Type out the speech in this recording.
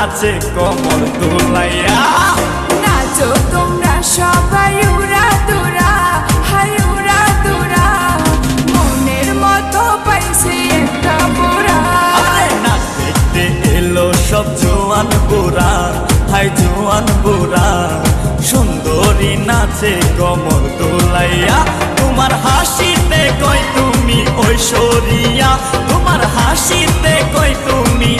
নাচে কোমর দুলাইয়া। নাচো তোমরা সবাই উড়া দুরা, হাই উড়া দুরা, মনের মতো পাইছে একটা বোরা। নাচ দেখতে এলো সব জোয়ান বুড়া, হাই জোয়ান বুড়া, সুন্দরী নাচে কোমর দুলাইয়া। তোমার হাসিতে কই তুমি ঐশ্বরিয়া, তোমার হাসিতে কই তুমি